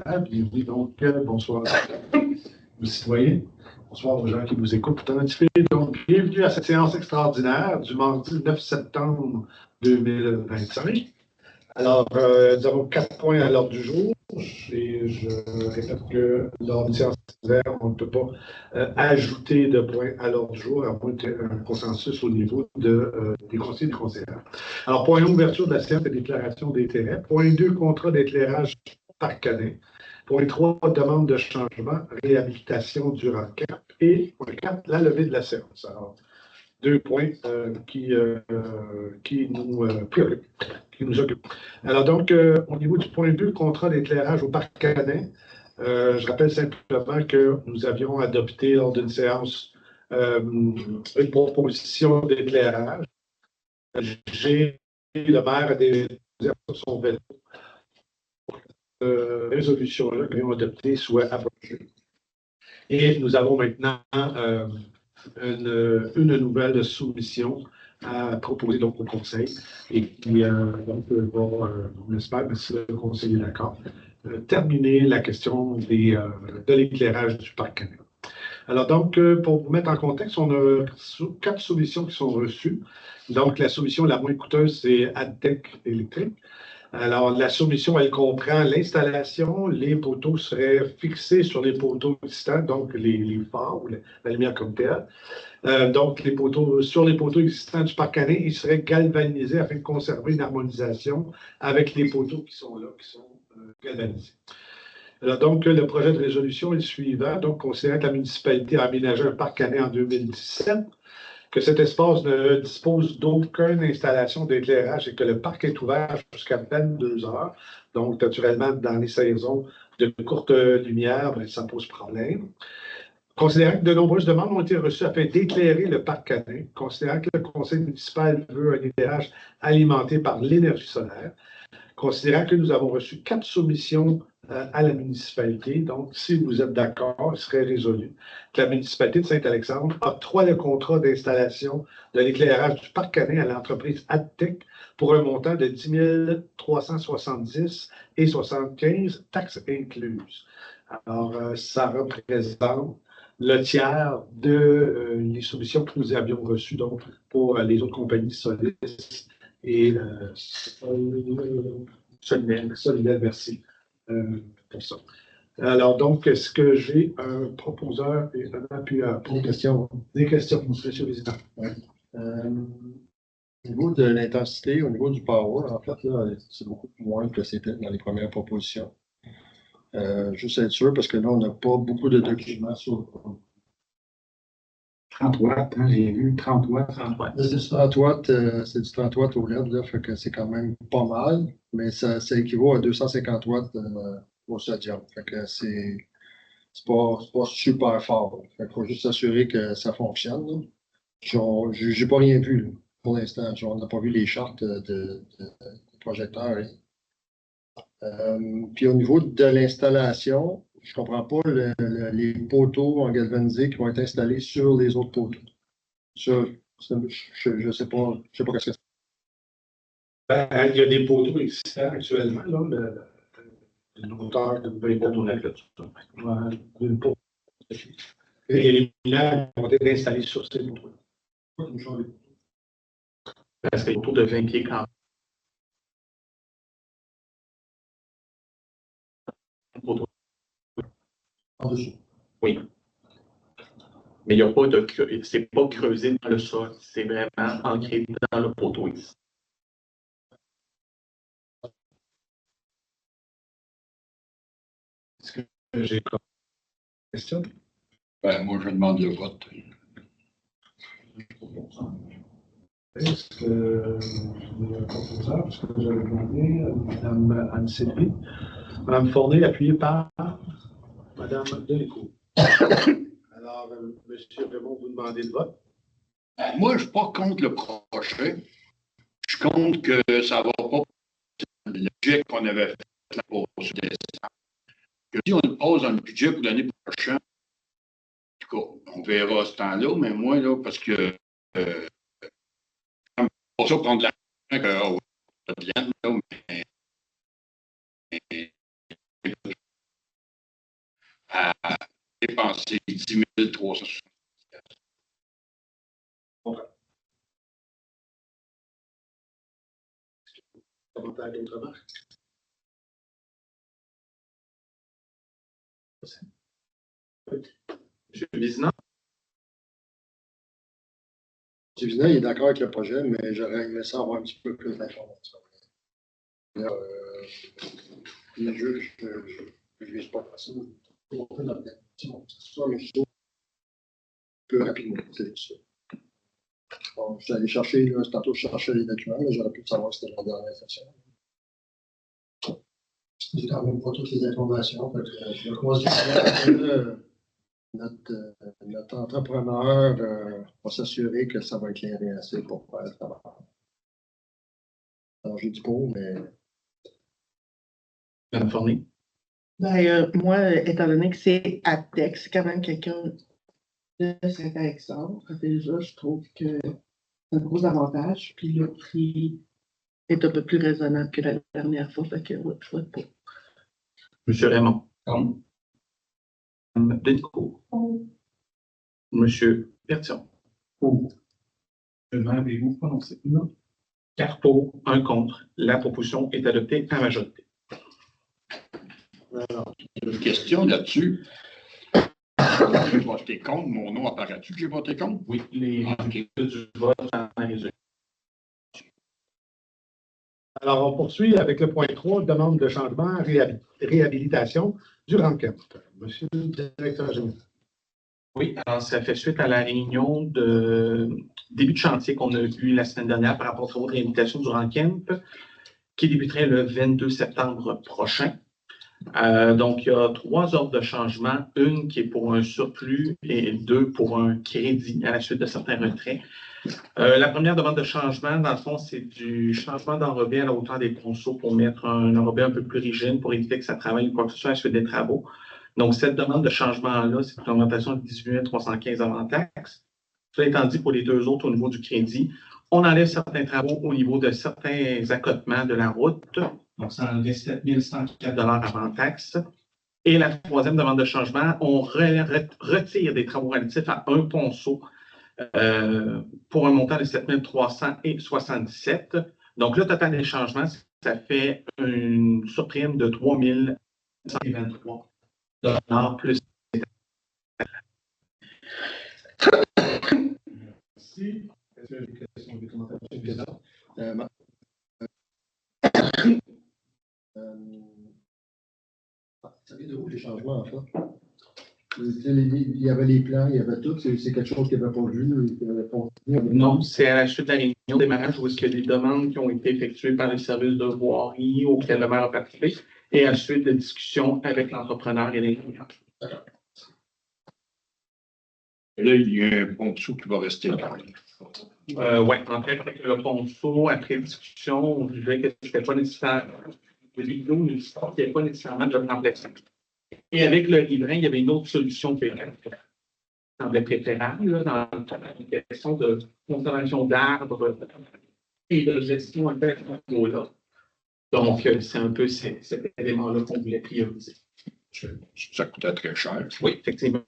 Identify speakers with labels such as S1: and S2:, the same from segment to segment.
S1: Bienvenue donc, bonsoir aux citoyens, bonsoir aux gens qui nous écoutent. Donc, bienvenue à cette séance extraordinaire du mardi 9 septembre 2025. Alors, nous avons 4 points à l'ordre du jour et je répète que lors d'une séance extraordinaire, on ne peut pas ajouter de points à l'ordre du jour à moins d'un consensus au niveau des conseillers et des conseillères. Alors, point 1, ouverture de la séance et déclaration d'intérêt. Point 2, contrat d'éclairage par canet. Point 3, demande de changement, réhabilitation du RACAP. Et point 4, la levée de la séance. Alors, 2 points qui nous occupent. Alors donc, au niveau du point 2, contrat d'éclairage au parc canet, je rappelle simplement que nous avions adopté lors d'une séance une proposition d'éclairage. Le maire a déjà sur son vélo. Résolution-là que nous avons adoptée soit approchée. Et nous avons maintenant une nouvelle soumission à proposer donc au Conseil et qui donc va, on espère, mais si le Conseil est d'accord, terminer la question de l'éclairage du parc Canet. Alors donc, pour vous mettre en contexte, on a 4 solutions qui sont reçues. Donc, la solution la moins coûteuse, c'est Adtech électrique. Alors, la soumission, elle comprend l'installation. Les poteaux seraient fixés sur les poteaux existants, donc les phares ou la lumière comme telle. Donc, sur les poteaux existants du parc Canet, ils seraient galvanisés afin de conserver une harmonisation avec les poteaux qui sont là, qui sont galvanisés. Alors, donc, le projet de résolution est le suivant. Donc, considérant que la municipalité a aménagé un parc Canet en 2017, que cet espace ne dispose d'aucune installation d'éclairage et que le parc est ouvert jusqu'à 22 heures. Donc, naturellement, dans les saisons de courte lumière, bien, ça pose problème. Considérant que de nombreuses demandes ont été reçues afin d'éclairer le parc Canet, considérant que le conseil municipal veut un éclairage alimenté par l'énergie solaire, considérant que nous avons reçu 4 soumissions à la municipalité, donc si vous êtes d'accord, il serait résolu que la municipalité de Saint-Alexandre octroie le contrat d'installation de l'éclairage du parc Canet à l'entreprise Adtech pour un montant de 10 370 et 75 taxes incluses. Alors, ça représente le tiers des soumissions que nous avions reçues donc, pour les autres compagnies Solis et Solidaire, merci pour ça. Alors, donc, est-ce que j'ai un proposeur et un appuyeur pour
S2: des questions?
S1: Des questions, M. le Président.
S2: Ouais. Au niveau de l'intensité, au niveau du power, en fait, là, c'est beaucoup plus moins que c'était dans les premières propositions. Juste être sûr, parce que là, on n'a pas beaucoup de documents sur
S1: 30 watts, hein, j'ai vu 30 watts. 30 watts.
S2: C'est du 30 watts, c'est du 30 watts au LED, là, fait que c'est quand même pas mal, mais ça équivaut à 250 watts au sodium. Fait que c'est pas super fort. Fait qu'il faut juste s'assurer que ça fonctionne. J'ai pas rien vu là, pour l'instant. On n'a pas vu les chartes de projecteurs. Puis au niveau de l'installation, je comprends pas les poteaux en galvanisé qui vont être installés sur les autres poteaux. Ça, je sais pas ce que c'est.
S1: Il y a des poteaux existants actuellement, là, une hauteur de 20 mètres. Et les lumières vont être installées sur ces poteaux. Parce que les poteaux de 20 pieds quand même.
S2: En dessous.
S1: Oui. Mais il n'y a pas de c'est pas creusé dans le sol, c'est vraiment ancré dans le poteau ici. Est-ce que j'ai une question?
S3: Ben, moi, je demande le vote.
S1: Est-ce que j'ai un proposeur? Parce que j'avais demandé à Mme Anne-Sylvie. Mme Fournier, appuyée par Mme Delécourt. Alors, M. Raymond, vous demandez le vote?
S3: Ben, moi, je ne suis pas contre le projet. Je suis contre que ça ne va pas le budget qu'on avait fait la pause décembre. Que si on pose un budget pour l'année prochaine, en tout cas, on verra ce temps-là, mais moi, là, parce que pour ça, prendre l'argent que ça vienne, là, mais dépenser 10 360.
S1: Commentaire d'autres remarques? Monsieur Vizina?
S2: M. Vizina, il est d'accord avec le projet, mais j'aurais aimé ça avoir un petit peu plus d'informations. Les juges, je ne vise pas ça. Pour rentrer dans la discussion, c'est ça, mais je trouve plus rapidement, c'est ça. Bon, je suis allé chercher, là, tantôt je cherchais les documents, mais j'aurais pu savoir si c'était la dernière session. J'ai quand même pas toutes les informations. Je crois que notre entrepreneur va s'assurer que ça va éclairer assez pour faire le travail. Alors, j'ai du pour, mais.
S1: Madame Fournier?
S4: Ben, moi, étant donné que c'est ATEC, c'est quand même quelqu'un de Saint-Alexandre. Déjà, je trouve que c'est un gros avantage. Puis le prix est un peu plus raisonnable que la dernière fois. Fait que, ouais, je vote pour.
S1: Monsieur Raymond? Madame Dencourt? Monsieur Bertion? Comment avez-vous prononcé? Non. 4 pour, 1 contre. La proposition est adoptée à majorité.
S3: Alors, j'ai une question là-dessus. J'ai voté contre. Mon nom apparaît-tu que j'ai voté contre?
S1: Oui, les résultats du vote en résumé. Alors, on poursuit avec le point 3, demande de changement, réhabilitation du Rankin. Monsieur le directeur général. Oui, alors ça fait suite à la réunion de début de chantier qu'on a eu la semaine dernière par rapport aux travaux de réhabilitation du Rankin, qui débuterait le 22 septembre prochain. Donc, il y a 3 ordres de changement, une qui est pour un surplus et 2 pour un crédit à la suite de certains retraits. La première demande de changement, dans le fond, c'est du changement d'enrobé à la hauteur des ponceaux pour mettre un enrobé un peu plus rigide pour éviter que ça travaille ou quoi que ce soit à la suite des travaux. Donc, cette demande de changement-là, c'est une augmentation de 18 315 avant taxe. Cela étant dit, pour les 2 autres, au niveau du crédit, on enlève certains travaux au niveau de certains accotements de la route. Donc, ça enlève 7 104 avant taxe. Et la troisième demande de changement, on retire des travaux relatifs à un ponceau pour un montant de 7 377. Donc, le total des changements, ça fait une surprime de 3 123 $ plus. Merci. Est-ce que des questions ou des commentaires?
S2: Ça vient de où les changements, en fait? Il y avait les plans, il y avait tout. C'est quelque chose qui n'avait pas vu.
S1: Non, c'est à la suite de la réunion de démarrage où il y a des demandes qui ont été effectuées par les services de voirie auxquels le maire a participé et à la suite de discussions avec l'entrepreneur et les clients.
S3: Et là, il y a un ponceau qui va rester là.
S1: Oui, en fait, avec le ponceau, après discussion, on disait que ce n'était pas nécessaire. Le vidéo nous dit qu'il n'y avait pas nécessairement de remplacement. Et avec le riverain, il y avait une autre solution qui semblait préférable là, dans une question de conservation d'arbres et de gestion un peu à ce niveau-là. Donc, c'est un peu cet élément-là qu'on voulait prioriser.
S3: Ça coûtait très cher.
S1: Oui, effectivement.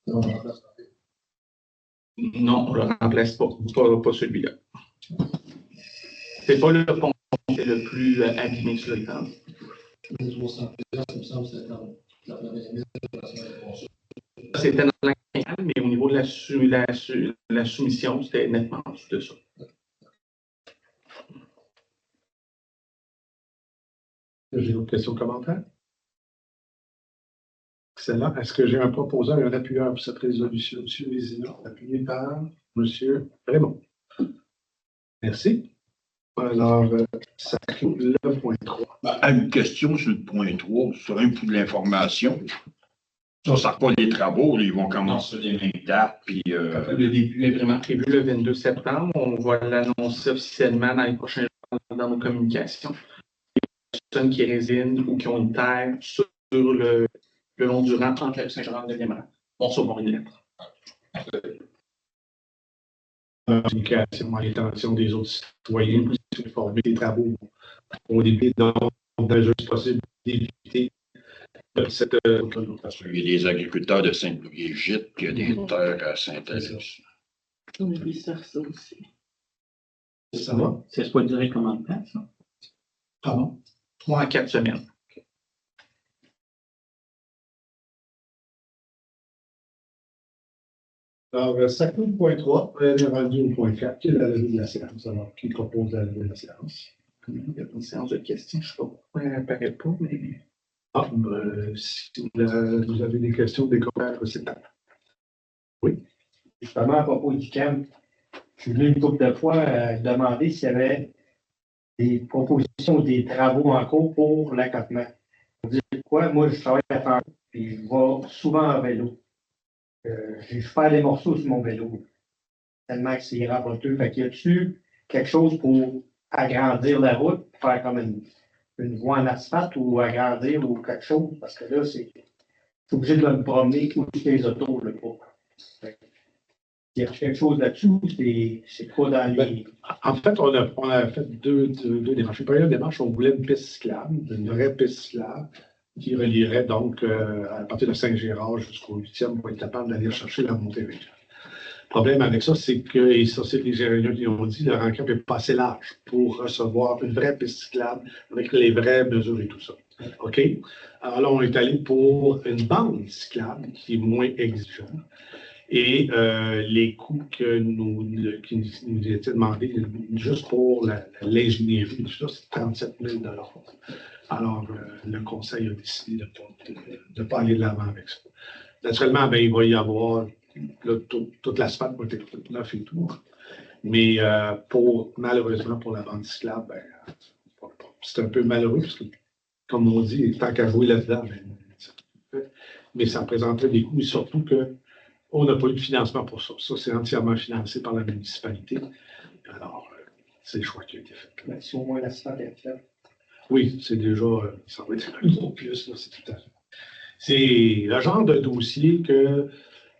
S1: Non, on ne le remplace pas. Pas celui-là. C'est pas le pont qui est le plus abîmé sur le temps. C'était dans la quinzaine, mais au niveau de la soumission, c'était nettement en dessous de ça. J'ai d'autres questions, commentaires? Excellent. Est-ce que j'ai un proposeur et un appuyeur pour cette résolution? M. Vézina, appuyé par M. Raymond. Merci. Alors, ça clôt le point 3.
S3: Une question sur le point 3, sur un peu de l'information. Ça ne sert pas les travaux, ils vont commencer les mêmes dates. Puis,
S1: Le début est vraiment prévu le 22 septembre. On va l'annoncer officiellement dans les prochains jours dans nos communications. Les personnes qui résident ou qui ont une terre sur le long du rang entre la Saint-Jean et le 9e rang vont recevoir une lettre. Communication à l'intention des autres citoyens pour informer des travaux au début, donc, de juste possible d'éviter cette,
S3: Il y a des agriculteurs de Saint-Brigitte, puis il y a des terres à Saint-Alice.
S4: On a vu ça aussi.
S1: ça va?
S5: C'est pas durer combien de temps, ça?
S6: Pardon? 3 à 4 semaines.
S1: Alors, ça coûte point 3, on est rendu au point 4, qui est la levée de la séance. Alors, qui propose la levée de la séance?
S6: Il y a une séance de questions, je ne sais pas pourquoi elle n'apparaît pas, mais.
S1: Ah, si vous avez des questions, des commentaires, c'est temps. Oui.
S7: Justement, à propos du camp, je suis venu une couple de fois demander s'il y avait des propositions ou des travaux en cours pour l'accotement. Vous dites quoi? Moi, je travaille à faire, puis je vais souvent en vélo. Je perds des morceaux sur mon vélo. Tellement que c'est raboteux. Fait qu'il y a-tu quelque chose pour agrandir la route, faire comme une voie en asphalte ou agrandir ou quelque chose? Parce que là, c'est obligé de me promener ou les autos, là, pour. Il y a quelque chose là-dessus, c'est pas dans les.
S1: En fait, on a fait deux démarches. Une première démarche, on voulait une piste cyclable, une vraie piste cyclable, qui relierait donc à partir de Saint-Gérard jusqu'au 8e pour être capable d'aller chercher la montée régionale. Le problème avec ça, c'est que, et ça, c'est les ingénieurs qui ont dit, le Rancamp n'est pas assez large pour recevoir une vraie piste cyclable avec les vraies mesures et tout ça. OK? Alors là, on est allé pour une bande cyclable qui est moins exigeante. Et les coûts qui nous étaient demandés juste pour l'ingénierie, tout ça, c'est 37 000 $. Alors, le conseil a décidé de ne pas aller de l'avant avec ça. Naturellement, ben, il va y avoir toute l'asphalte va être toute neuf et tout. Mais malheureusement, pour la bande cyclable, ben, c'est un peu malheureux parce que, comme on dit, tant qu'à jouer là-dedans, mais ça représenterait des coûts, et surtout qu'on n'a pas eu de financement pour ça. Ça, c'est entièrement financé par la municipalité. Alors, c'est le choix qui a été fait.
S7: Ben, si au moins l'asphalte est faite.
S1: Oui, c'est déjà, ça va être un gros plus, là, c'est tout à fait. C'est le genre de dossier que,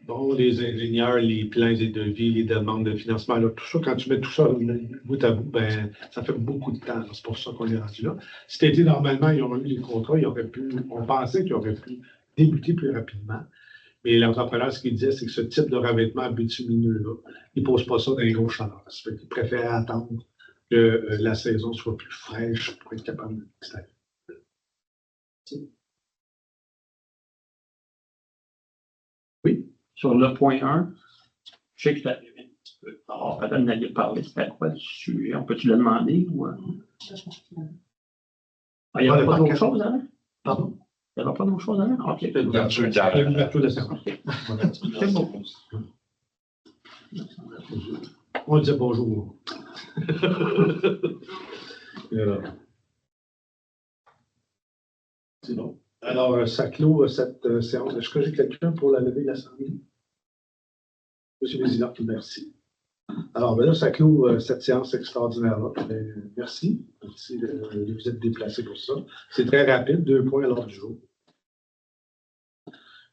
S1: bon, les ingénieurs, les plans et devis, les demandes de financement, là, tout ça, quand tu mets tout ça bout à bout, ben, ça fait beaucoup de temps. C'est pour ça qu'on est rendu là. Si c'était normalement, ils ont eu les contrats, on pensait qu'ils auraient pu débuter plus rapidement. Mais l'entrepreneur, ce qu'il disait, c'est que ce type de revêtement bitumineux-là, il ne pose pas ça dans les grosses chaleurs. Ça fait qu'il préfère attendre que la saison soit plus fraîche pour être capable de l'installer. Oui.
S5: Sur le point 1, je sais que tu as arrivé un petit peu. Alors, peut-être qu'on allait parler, c'était quoi le sujet? On peut-tu le demander? Ou... il n'y avait pas d'autre chose, hein?
S1: Pardon?
S5: Il n'y avait pas d'autre chose, hein? OK.
S1: L'ouverture de séance.
S5: C'est bon.
S1: On disait bonjour. C'est bon. Alors, ça clôt cette séance. Est-ce que j'ai quelqu'un pour la levée de l'Assemblée? Monsieur le Président, merci. Alors, ben là, ça clôt cette séance extraordinaire-là. Merci. Merci de vous être déplacé pour ça. C'est très rapide, 2 points à l'ordre du jour.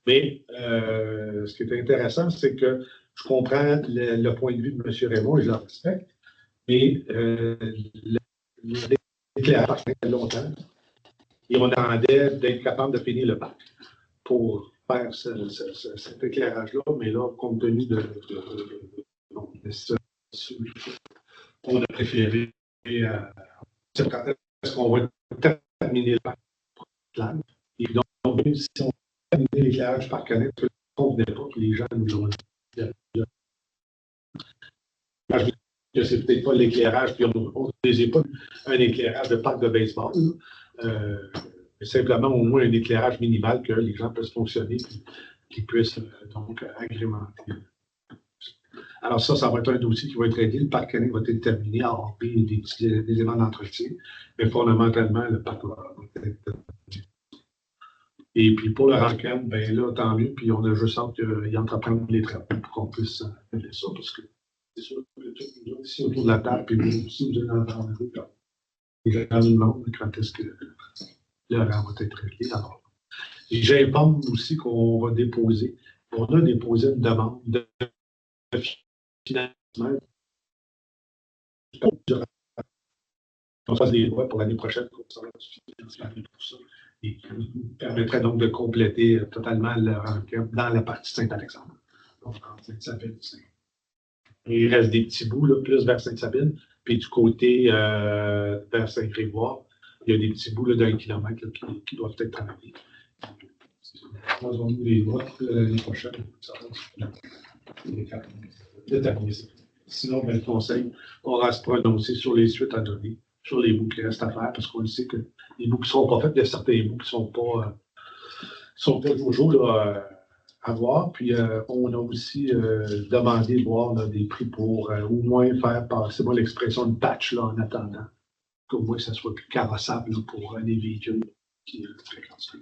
S1: Mais ce qui est intéressant, c'est que je comprends le point de vue de M. Raymond et je le respecte, mais l'éclairage fait longtemps et on demandait d'être capable de finir le parc pour faire cet éclairage-là, mais là, compte tenu de on a préféré est-ce qu'on va terminer le parc et donc, même si on termine l'éclairage par canette, on ne convenait pas que les gens nous ont dit. Je dis que c'est peut-être pas l'éclairage, puis on ne désire pas un éclairage de parc de baseball, mais simplement au moins un éclairage minimal que les gens puissent fonctionner et qu'ils puissent donc agrémenter. Alors ça va être un dossier qui va être réglé. Le parc canette va être terminé à hors des éléments d'entretien, mais fondamentalement, le parc va être terminé. Et puis pour le Rancamp, ben là, tant mieux, puis on a juste hâte qu'il entreprenne les travaux pour qu'on puisse faire ça, parce que c'est sûr que tout ici autour de la table, puis vous aussi, vous êtes dans le rue, les gens nous demandent quand est-ce que le rang va être réglé. Alors, j'informe aussi qu'on va déposer, on a déposé une demande de financement. On fasse des lois pour l'année prochaine pour ça, du financement et tout ça. et qui permettrait donc de compléter totalement leur enquête dans la partie Saint-Alexandre. Donc, en Sainte-Sabine. Il reste des petits bouts, là, plus vers Sainte-Sabine. Puis du côté vers Saint-Grégoire, il y a des petits bouts d'1 kilomètre là, qui doivent être travaillés. Nous allons les votes l'année prochaine. Déterminer ça. Sinon, ben, le conseil aura à se prononcer sur les suites à donner, sur les bouts qui restent à faire, parce qu'on le sait que les bouts qui ne seront pas faits, il y a certains bouts qui ne sont pas toujours là, à voir. Puis, on a aussi demandé de voir là, des prix pour au moins faire passer l'expression de patch là, en attendant, qu'au moins ça soit plus carrossable là, pour les véhicules qui fréquentent.